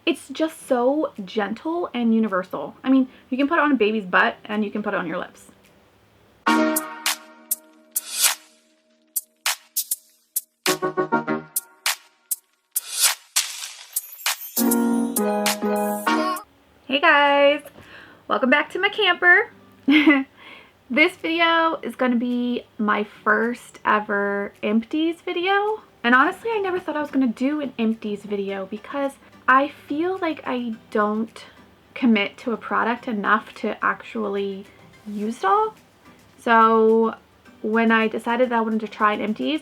It's just so gentle and universal. I mean, you can put it on a baby's butt and you can put it on your lips. Hey guys, welcome back to my camper. This video is going to be my first ever Empties video. And honestly, I never thought I was going to do an Empties video because I feel like I don't commit to a product enough to actually use it all. So when I decided that I wanted to try an Empties,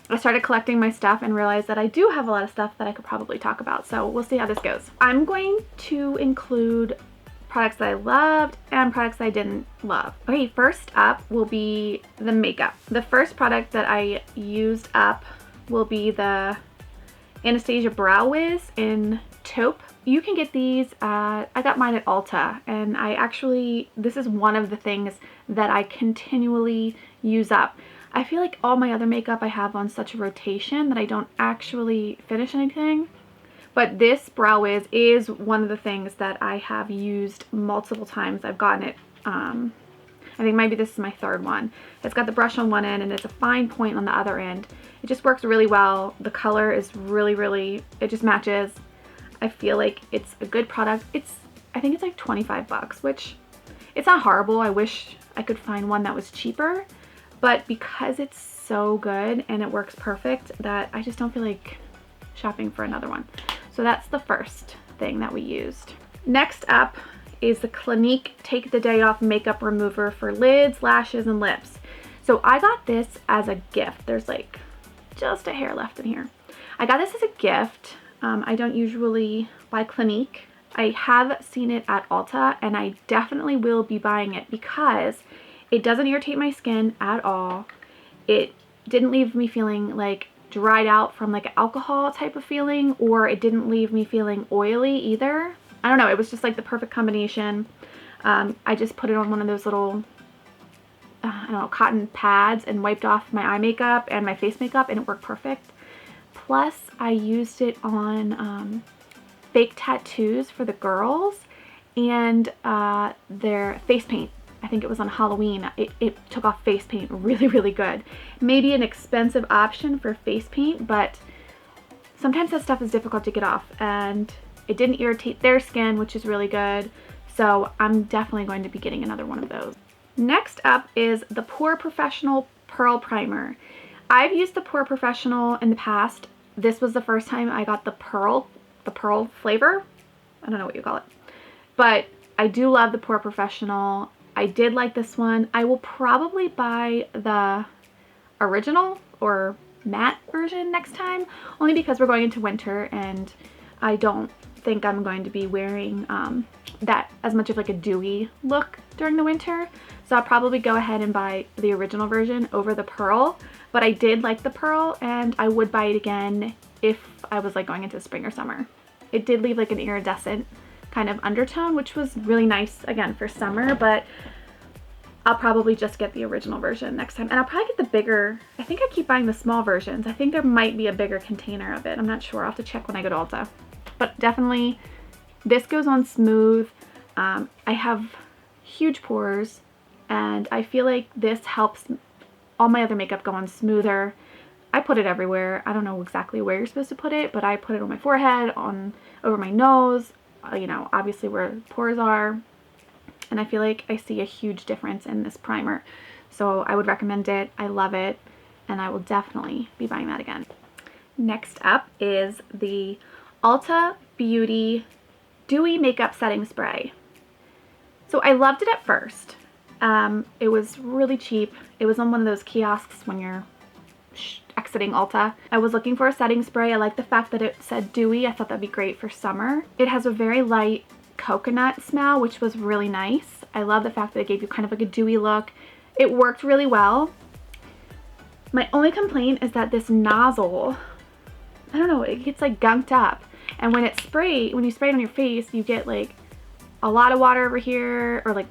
I started collecting my stuff and realized that I do have a lot of stuff that I could probably talk about. So we'll see how this goes. I'm going to include products that I loved and products that I didn't love. Okay, first up will be the makeup. The first product that I used up will be the Anastasia Brow Wiz in taupe. You can get these I got mine at Ulta, and this is one of the things that I continually use up. I feel like all my other makeup I have on such a rotation that I don't actually finish anything. But this Brow Wiz is one of the things that I have used multiple times. I've gotten it, I think maybe this is my third one. It's got the brush on one end and it's a fine point on the other end. It just works really well. The color is really, it just matches. I feel like it's a good product. I think it's like 25 bucks, which it's not horrible. I wish I could find one that was cheaper. But because it's so good and it works perfect, that I just don't feel like shopping for another one. So that's the first thing that we used. Next up is the Clinique Take the Day Off Makeup Remover for lids, lashes, and lips. So I got this as a gift. There's like just a hair left in here. I got this as a gift. I don't usually buy Clinique. I have seen it at Ulta and I definitely will be buying it because it doesn't irritate my skin at all. It didn't leave me feeling like dried out from like alcohol type of feeling, or it didn't leave me feeling oily either. I don't know, it was just like the perfect combination. I just put it on one of those little, I don't know, cotton pads and wiped off my eye makeup and my face makeup and it worked perfect. Plus I used it on fake tattoos for the girls and their face paint. I think it was on Halloween. It took off face paint really good. Maybe an expensive option for face paint, but sometimes that stuff is difficult to get off, and it didn't irritate their skin, which is really good. So I'm definitely going to be getting another one of those. Next up is the Pore Professional Pearl Primer. I've used the Pore Professional in the past. This was the first time I got the pearl flavor. I don't know what you call it, but I do love the Pore Professional. I did like this one. I will probably buy the original or matte version next time, only because we're going into winter and I don't think I'm going to be wearing that as much of like a dewy look during the winter. So I'll probably go ahead and buy the original version over the pearl, but I did like the pearl and I would buy it again if I was like going into spring or summer. It did leave like an iridescent kind of undertone, which was really nice again for summer, but I'll probably just get the original version next time. And I'll probably get the bigger, I think I keep buying the small versions. I think there might be a bigger container of it. I'm not sure. I'll have to check when I go to Ulta. But definitely this goes on smooth. I have huge pores and I feel like this helps all my other makeup go on smoother. I put it everywhere. I don't know exactly where you're supposed to put it, but I put it on my forehead, over my nose, you know, obviously where pores are. And I feel like I see a huge difference in this primer. So I would recommend it. I love it. And I will definitely be buying that again. Next up is the Ulta Beauty Dewy Makeup Setting Spray. So I loved it at first. It was really cheap. It was on one of those kiosks when you're exiting Ulta. I was looking for a setting spray. I like the fact that it said dewy. I thought that'd be great for summer. It has a very light coconut smell, which was really nice. I love the fact that it gave you kind of like a dewy look. It worked really well. My only complaint is that this nozzle, I don't know, it gets like gunked up. And when you spray it on your face, you get like a lot of water over here, or like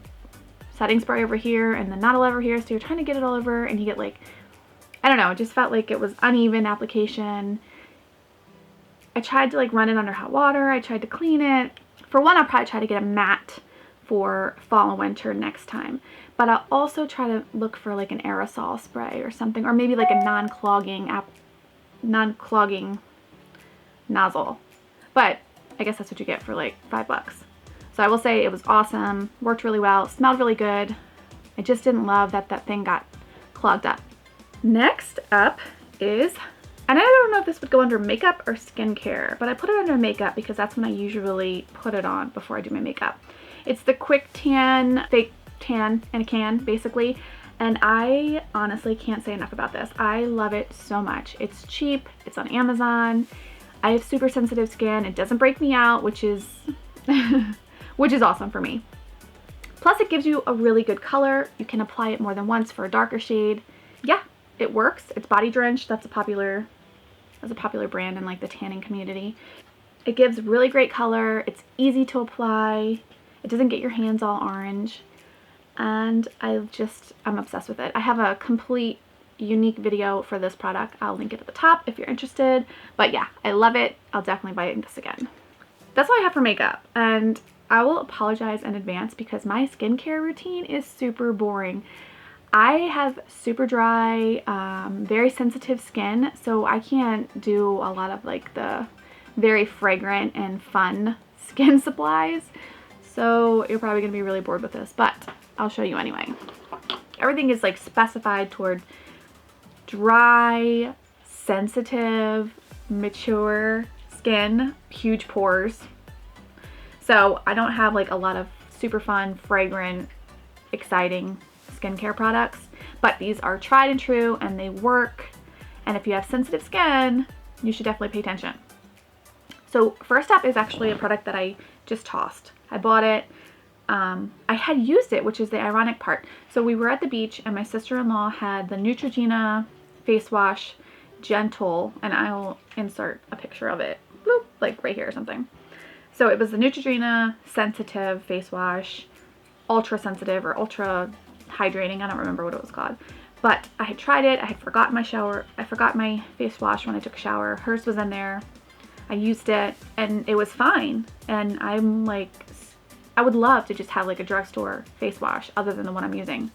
setting spray over here, and then not a lot over here. So you're trying to get it all over and you get like, I don't know, it just felt like it was uneven application. I tried to like run it under hot water. I tried to clean it. For one, I'll probably try to get a matte for fall and winter next time. But I'll also try to look for like an aerosol spray or something, or maybe like a non-clogging nozzle. But I guess that's what you get for like $5. So I will say it was awesome, worked really well, smelled really good. I just didn't love that that thing got clogged up. Next up is, and I don't know if this would go under makeup or skincare, but I put it under makeup because that's when I usually put it on before I do my makeup. It's the Quick Tan, Fake Tan in a can, basically. And I honestly can't say enough about this. I love it so much. It's cheap, it's on Amazon. I have super sensitive skin. It doesn't break me out, which is which is awesome for me. Plus it gives you a really good color. You can apply it more than once for a darker shade. Yeah, it works. It's Body Drench. That's a popular brand in like the tanning community. It gives really great color. It's easy to apply. It doesn't get your hands all orange. And I'm obsessed with it. I have a complete unique video for this product. I'll link it at the top if you're interested. But yeah, I love it. I'll definitely buy this again. That's all I have for makeup. And I will apologize in advance because my skincare routine is super boring. I have super dry, very sensitive skin, so I can't do a lot of like the very fragrant and fun skin supplies. So you're probably gonna be really bored with this, but I'll show you anyway. Everything is like specified toward dry, sensitive, mature skin, huge pores. So I don't have like a lot of super fun, fragrant, exciting skincare products, but these are tried and true and they work. And if you have sensitive skin, you should definitely pay attention. So first up is actually a product that I just tossed. I bought it. I had used it, which is the ironic part. So we were at the beach and my sister-in-law had the Neutrogena face wash, gentle, and I'll insert a picture of it, bloop, like right here or something. So it was the Neutrogena sensitive face wash, ultra sensitive or ultra hydrating. I don't remember what it was called, but I had tried it. I had forgotten my face wash when I took a shower. Hers was in there. I used it and it was fine. And I'm like, I would love to just have like a drugstore face wash other than the one I'm using.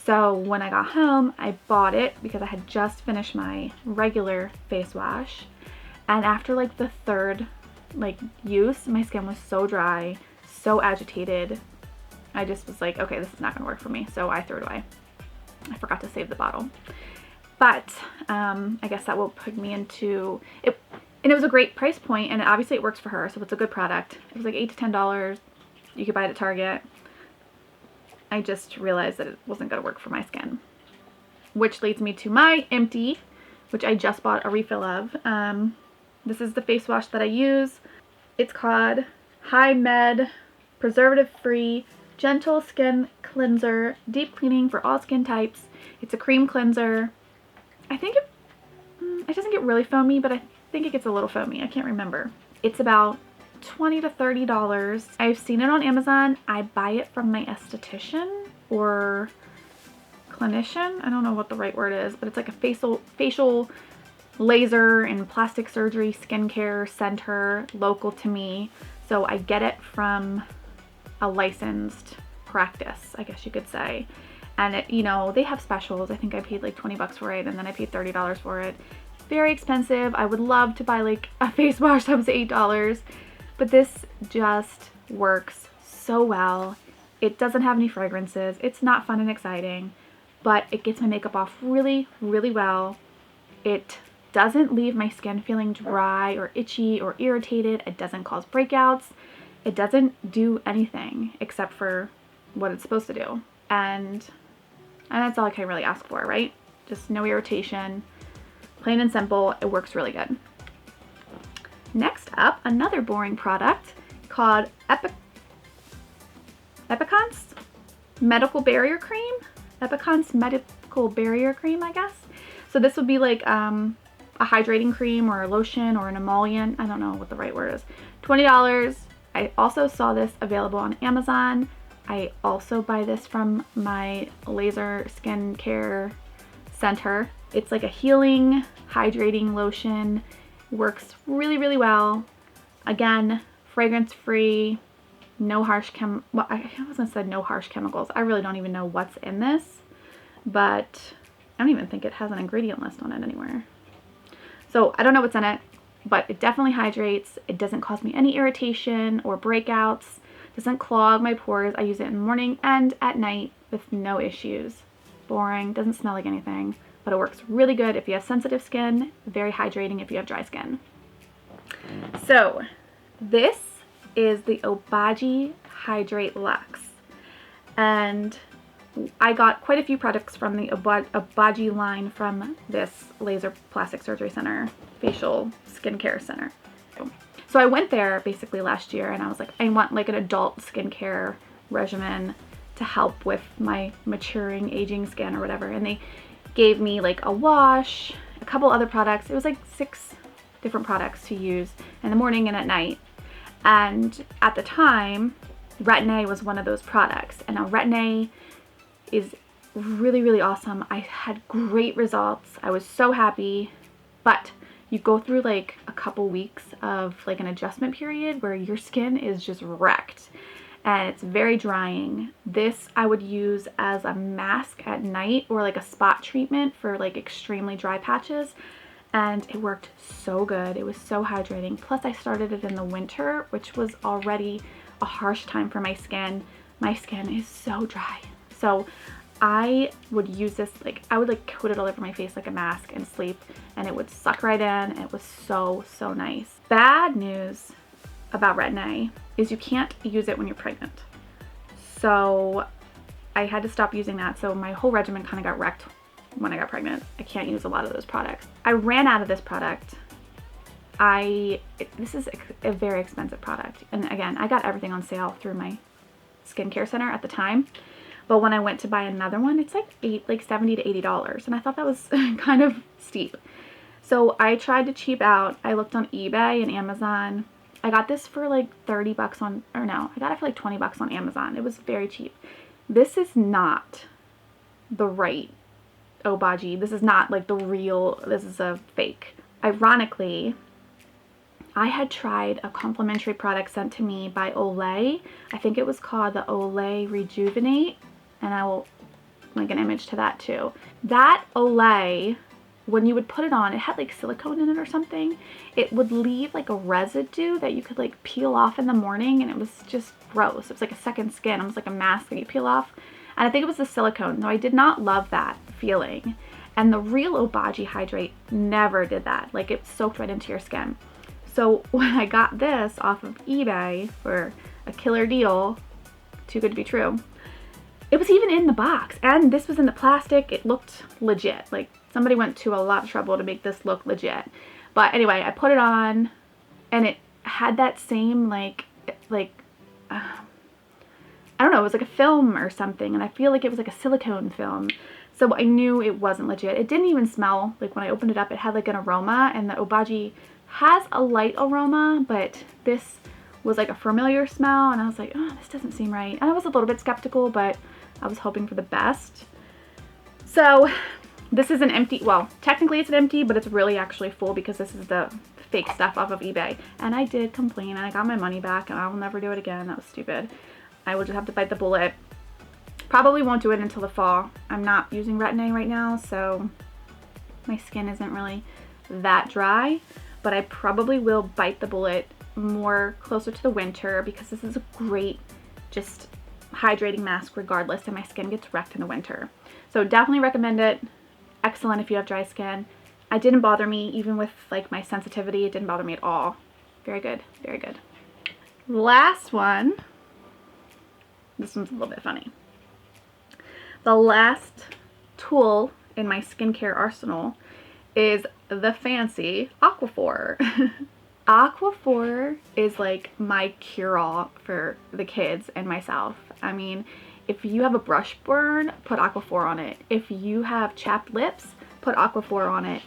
So when I got home, I bought it because I had just finished my regular face wash. And after like the third like use, my skin was so dry, so agitated. I just was like, okay, this is not gonna work for me. So I threw it away. I forgot to save the bottle. But I guess that will put me into it. And it was a great price point, and obviously it works for her, so it's a good product. It was like $8 to $10. You could buy it at Target. I just realized that it wasn't gonna work for my skin. Which leads me to my Empty, which I just bought a refill of. This is the face wash that I use. It's called High Med Preservative Free Gentle Skin Cleanser, Deep Cleaning for All Skin Types. It's a cream cleanser. I think it doesn't get really foamy, but I think it gets a little foamy. I can't remember. It's about $20 to $30. I've seen it on Amazon. I buy it from my esthetician or clinician. I don't know what the right word is, but it's like a facial laser and plastic surgery skincare center local to me. So I get it from a licensed practice, I guess you could say. And it, you know, they have specials. I think I paid like 20 bucks for it, and then I paid $30 for it. Very expensive. I would love to buy like a face wash that was $8, but this just works so well. It doesn't have any fragrances. It's not fun and exciting, but it gets my makeup off really, really well. It doesn't leave my skin feeling dry or itchy or irritated. It doesn't cause breakouts. It doesn't do anything except for what it's supposed to do. And that's all I can really ask for, right? Just no irritation. Plain and simple. It works really good. Next up, another boring product called Epicon's Medical Barrier Cream. Epicon's Medical Barrier Cream, I guess. So this would be like a hydrating cream or a lotion or an emollient. I don't know what the right word is. $20. I also saw this available on Amazon. I also buy this from my laser skincare center. It's like a healing, hydrating lotion Works really, really well. Again, fragrance free, no harsh well, I was gonna say no harsh chemicals. I really don't even know what's in this, but I don't even think it has an ingredient list on it anywhere. So I don't know what's in it, but it definitely hydrates. It doesn't cause me any irritation or breakouts. Doesn't clog my pores. I use it in the morning and at night with no issues. Boring, doesn't smell like anything, but it works really good if you have sensitive skin, very hydrating if you have dry skin. So this is the Obagi Hydrate Luxe, and I got quite a few products from the Obagi line from this laser plastic surgery center, facial skincare center. So I went there basically last year and I was like, I want like an adult skincare regimen to help with my maturing, aging skin or whatever. And they gave me like a wash, a couple other products. It was like 6 different products to use in the morning and at night. And at the time, Retin-A was one of those products. And now Retin-A is really, really awesome. I had great results. I was so happy, but you go through like a couple weeks of like an adjustment period where your skin is just wrecked and it's very drying. This I would use as a mask at night or like a spot treatment for like extremely dry patches, and it worked so good. It was so hydrating. Plus I started it in the winter, which was already a harsh time for my skin. My skin is so dry. So I would use this, like I would like coat it all over my face like a mask and sleep, and it would suck right in. It was so, so nice. Bad news about Retin-A is you can't use it when you're pregnant. So I had to stop using that. So my whole regimen kind of got wrecked when I got pregnant. I can't use a lot of those products. I ran out of this product. This is a very expensive product. And again, I got everything on sale through my skincare center at the time. But when I went to buy another one, it's like $70 to $80. And I thought that was kind of steep. So I tried to cheap out. I looked on eBay and Amazon. I got this for like 30 bucks on, or no, I got it for like 20 bucks on Amazon. It was very cheap. This is not the right Obagi. This is not like the real, this is a fake. Ironically, I had tried a complimentary product sent to me by Olay. I think it was called the Olay Rejuvenate, and I will link an image to that too. That Olay, when you would put it on, it had like silicone in it or something. It would leave like a residue that you could like peel off in the morning, and it was just gross. It was like a second skin. It was like a mask that you peel off. And I think it was the silicone. No, I did not love that feeling. And the real Obagi Hydrate never did that. Like it soaked right into your skin. So when I got this off of eBay for a killer deal, too good to be true, it was even in the box, and this was in the plastic. It looked legit. Like somebody went to a lot of trouble to make this look legit. But anyway, I put it on and it had that same like I don't know, it was like a film or something, and I feel like it was like a silicone film. So I knew it wasn't legit. It didn't even smell. Like when I opened it up, it had like an aroma, and the Obagi has a light aroma, but this was like a familiar smell, and I was like, oh, this doesn't seem right. And I was a little bit skeptical, but I was hoping for the best. So this is an empty, well, technically it's an empty, but it's really actually full because this is the fake stuff off of eBay. And I did complain, and I got my money back, and I will never do it again. That was stupid. I will just have to bite the bullet. Probably won't do it until the fall. I'm not using Retin-A right now, so my skin isn't really that dry, but I probably will bite the bullet more closer to the winter because this is a great just hydrating mask regardless, and my skin gets wrecked in the winter. So definitely recommend it. Excellent if you have dry skin. It didn't bother me, even with like my sensitivity, it didn't bother me at all. Very good, very good. Last one. This one's a little bit funny. The last tool in my skincare arsenal is the fancy Aquaphor. Aquaphor is like my cure-all for the kids and myself. I mean, if you have a brush burn, put Aquaphor on it. If you have chapped lips, put Aquaphor on it.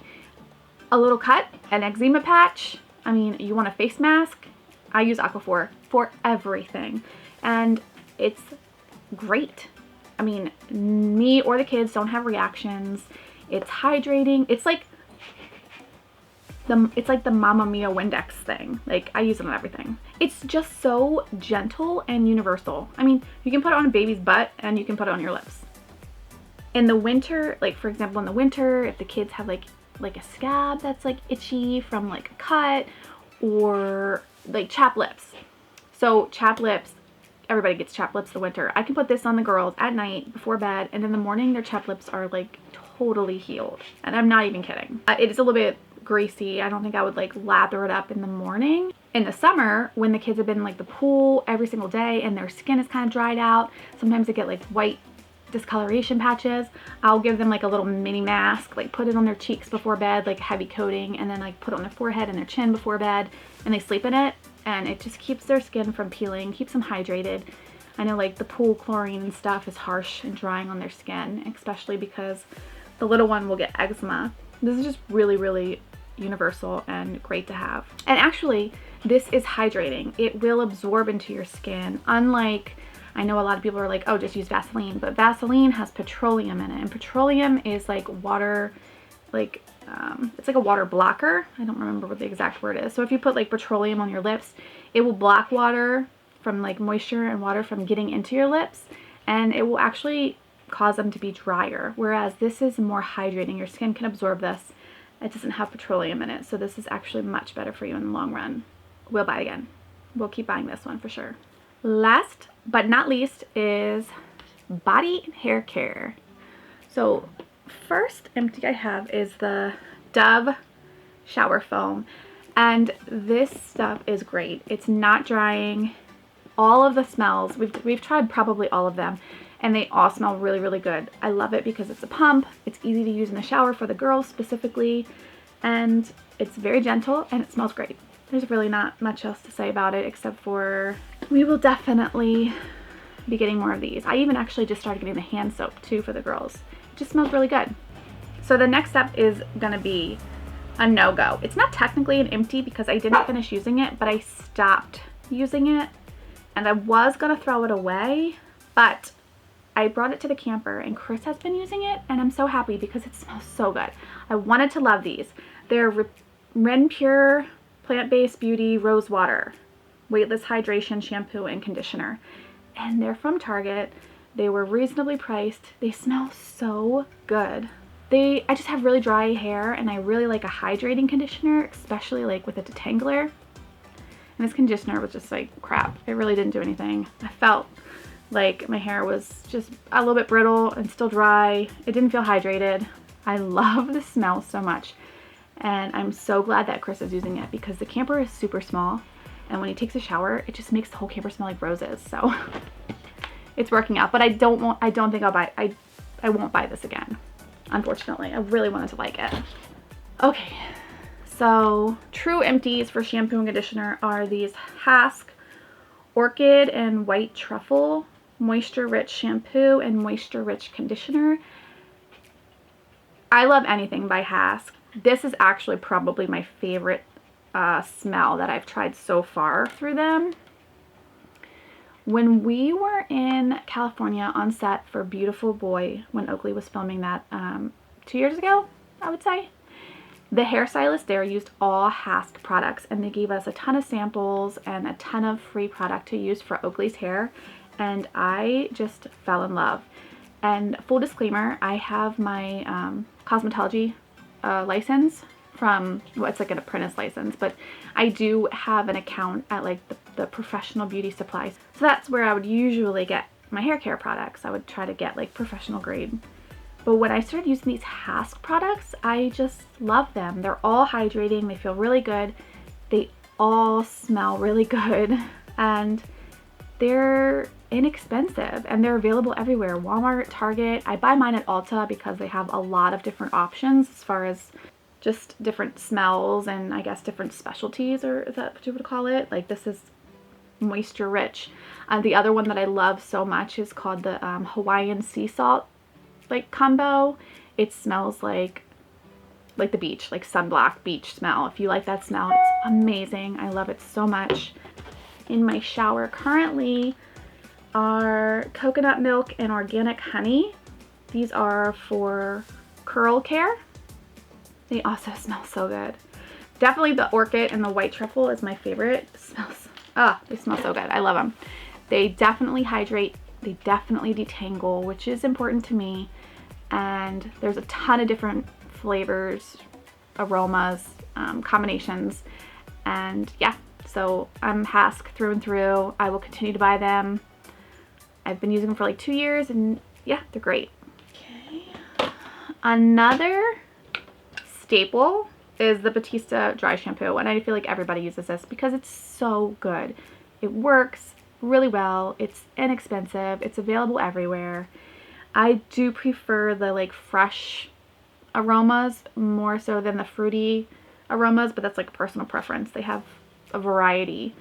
A little cut, an eczema patch, I mean, you want a face mask, I use Aquaphor for everything. And it's great. I mean, me or the kids don't have reactions. It's hydrating. It's like it's like the Mamma Mia Windex thing. Like, I use it on everything. It's just so gentle and universal. I mean, you can put it on a baby's butt and you can put it on your lips. In the winter, like for example, in the winter, if the kids have like a scab that's like itchy from like a cut, or like chapped lips. So chapped lips, everybody gets chapped lips in the winter. I can put this on the girls at night before bed, and in the morning their chapped lips are like totally healed. And I'm not even kidding. It is a little bit greasy. I don't think I would like lather it up in the morning. In the summer, when the kids have been in like the pool every single day and their skin is kind of dried out, sometimes they get like white discoloration patches, I'll give them like a little mini mask, like put it on their cheeks before bed, like heavy coating, and then like put it on their forehead and their chin before bed, and they sleep in it, and it just keeps their skin from peeling, keeps them hydrated. I know like the pool chlorine and stuff is harsh and drying on their skin, especially because the little one will get eczema. This is just really, really universal and great to have. And actually, this is hydrating. It will absorb into your skin, unlike, I know a lot of people are like, oh, just use Vaseline, but Vaseline has petroleum in it, and petroleum is like water, like, it's like a water blocker. I don't remember what the exact word is. So if you put like petroleum on your lips, it will block water from like moisture and water from getting into your lips, and it will actually cause them to be drier. Whereas this is more hydrating. Your skin can absorb this. It doesn't have petroleum in it, so this is actually much better for you in the long run. We'll buy it again. We'll keep buying this one for sure. Last but not least is body and hair care. So first empty I have is the Dove shower foam, and this stuff is great. It's not drying. All of the smells, we've tried probably all of them, and they all smell really, really good. I love it because it's a pump, it's easy to use in the shower for the girls specifically, and it's very gentle and it smells great. There's really not much else to say about it except for we will definitely be getting more of these. I even actually just started getting the hand soap too for the girls. It just smells really good. So the next step is gonna be a no-go. It's not technically an empty because I didn't finish using it, but I stopped using it and I was gonna throw it away, but I brought it to the camper and Chris has been using it, and I'm so happy because it smells so good. I wanted to love these. They're Ren Pure Plant-Based Beauty Rose Water Weightless Hydration Shampoo and Conditioner, and they're from Target. They were reasonably priced. They smell so good. I just have really dry hair, and I really like a hydrating conditioner, especially like with a detangler. And this conditioner was just like crap. It really didn't do anything. I felt like my hair was just a little bit brittle and still dry. It didn't feel hydrated. I love the smell so much, and I'm so glad that Chris is using it because the camper is super small, and when he takes a shower it just makes the whole camper smell like roses. So it's working out, but I don't think I'll buy, I won't buy this again, unfortunately. I really wanted to like it. Okay, so true empties for shampoo and conditioner are these Hask Orchid and White Truffle Moisture Rich Shampoo and Moisture Rich Conditioner. I love anything by Hask. This is actually probably my favorite smell that I've tried so far through them. When we were in California on set for Beautiful Boy, when Oakley was filming that 2 years ago, I would say, the hairstylist there used all Hask products, and they gave us a ton of samples and a ton of free product to use for Oakley's hair, and I just fell in love. And full disclaimer, I have my cosmetology license from, well, it's like an apprentice license, but I do have an account at like the professional beauty supplies. So that's where I would usually get my hair care products. I would try to get like professional grade. But when I started using these Hask products, I just love them. They're all hydrating, they feel really good, they all smell really good, and they're inexpensive, and they're available everywhere. Walmart, Target. I buy mine at Ulta because they have a lot of different options as far as just different smells and I guess different specialties, or is that what you would call it? Like this is moisture rich. The other one that I love so much is called the Hawaiian Sea Salt like combo. It smells like the beach, like sunblock beach smell. If you like that smell, it's amazing. I love it so much. In my shower currently are coconut milk and organic honey. These are for curl care. They also smell so good. Definitely the orchid and the white truffle is my favorite. It smells, they smell so good. I love them. They definitely hydrate. They definitely detangle, which is important to me. And there's a ton of different flavors, aromas, combinations. And yeah, so I'm Hask through and through. I will continue to buy them. I've been using them for like 2 years, and yeah, they're great. Okay. Another staple is the Patita Dry Shampoo, and I feel like everybody uses this because it's so good. It works really well. It's inexpensive. It's available everywhere. I do prefer the like fresh aromas more so than the fruity aromas, but that's like personal preference. They have a variety.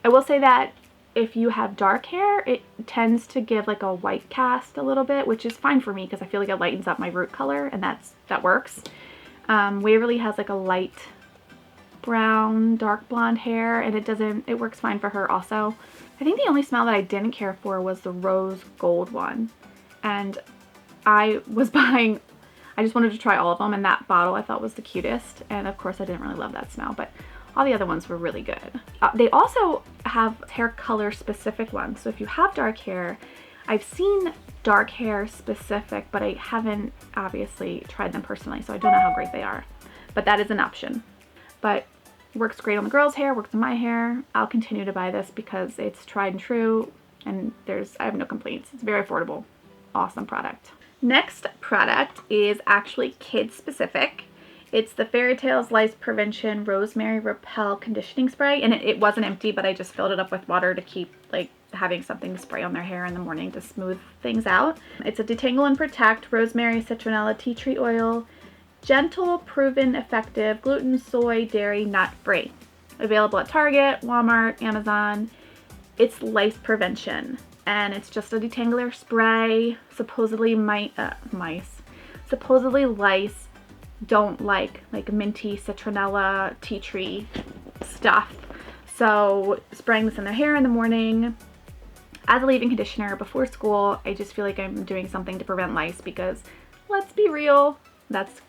I will say that if you have dark hair, it tends to give like a white cast a little bit, which is fine for me because I feel like it lightens up my root color, and that works. Waverly has like a light brown, dark blonde hair, and it works fine for her also. I think the only smell that I didn't care for was the rose gold one. And I just wanted to try all of them, and that bottle I thought was the cutest. And of course I didn't really love that smell, but all the other ones were really good. They also have hair color specific ones. So if you have dark hair, I've seen dark hair specific, but I haven't obviously tried them personally, so I don't know how great they are. But that is an option. But works great on the girls' hair, works on my hair. I'll continue to buy this because it's tried and true, and I have no complaints. It's very affordable. Awesome product. Next product is actually kid specific. It's the Fairytales Lice Prevention Rosemary Repel Conditioning Spray, and it wasn't empty, but I just filled it up with water to keep like having something to spray on their hair in the morning to smooth things out. It's a detangle and protect rosemary, citronella, tea tree oil, gentle, proven effective, gluten, soy, dairy, nut free. Available at Target, Walmart, Amazon. It's lice prevention, and it's just a detangler spray. Supposedly supposedly lice don't like minty, citronella, tea tree stuff. So spraying this in their hair in the morning as a leave-in conditioner before school, I just feel like I'm doing something to prevent lice, because let's be real, that's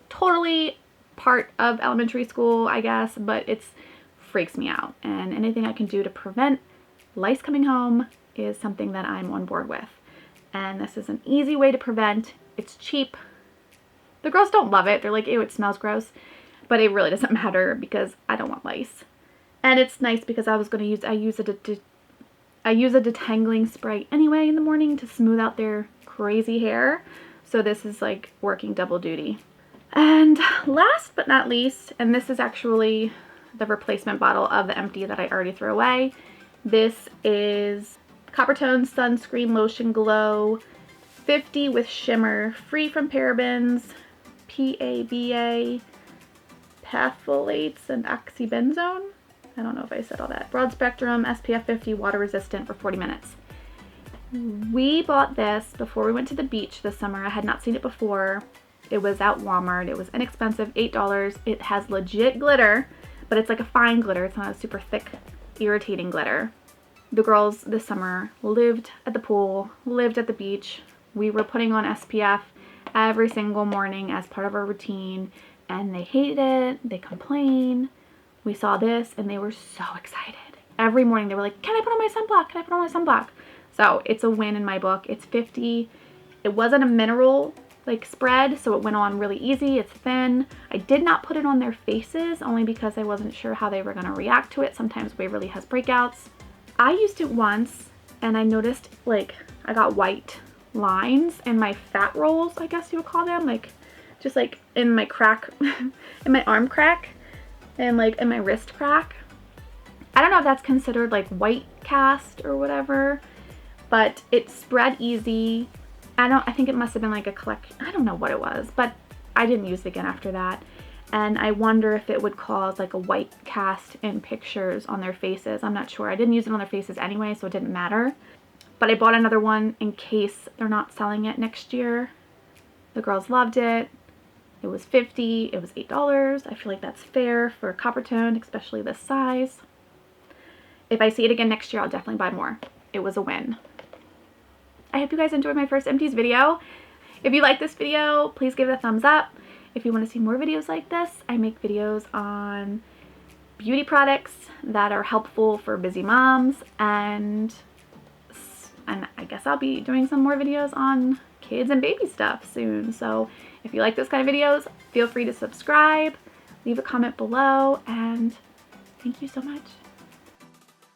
totally part of elementary school, I guess, but it freaks me out. And anything I can do to prevent lice coming home is something that I'm on board with. And this is an easy way to prevent. It's cheap. The girls don't love it. They're like, ew, it smells gross. But it really doesn't matter because I don't want lice. And it's nice because I use a detangling spray anyway in the morning to smooth out their crazy hair. So this is like working double duty. And last but not least, and this is actually the replacement bottle of the empty that I already threw away. This is Coppertone Sunscreen Lotion Glow 50 with shimmer, free from parabens, PABA, phthalates, and oxybenzone. I don't know if I said all that. Broad spectrum, SPF 50, water resistant for 40 minutes. We bought this before we went to the beach this summer. I had not seen it before. It was at Walmart. It was inexpensive, $8. It has legit glitter, but it's like a fine glitter. It's not a super thick, irritating glitter. The girls this summer lived at the pool, lived at the beach. We were putting on SPF every single morning as part of our routine, and they hated it. They complained. We saw this and they were so excited. Every morning they were like, can I put on my sunblock? Can I put on my sunblock? So it's a win in my book. It's 50. It wasn't a mineral like spread, so it went on really easy. It's thin. I did not put it on their faces only because I wasn't sure how they were going to react to it. Sometimes Waverly has breakouts. I used it once and I noticed like I got white lines in my fat rolls, I guess you would call them, like just like in my crack, in my arm crack, and like in my wrist crack. I don't know if that's considered like white cast or whatever, but it spread easy. I think it must have been like a collection. I don't know what it was, but I didn't use it again after that. And I wonder if it would cause like a white cast in pictures on their faces. I'm not sure. I didn't use it on their faces anyway, so it didn't matter. But I bought another one in case they're not selling it next year. The girls loved it. It was $50. It was $8. I feel like that's fair for a Coppertone, especially this size. If I see it again next year, I'll definitely buy more. It was a win. I hope you guys enjoyed my first Empties video. If you like this video, please give it a thumbs up. if you want to see more videos like this, I make videos on beauty products that are helpful for busy moms, and I guess I'll be doing some more videos on kids and baby stuff soon. So if you like those kind of videos, feel free to subscribe, leave a comment below, and thank you so much.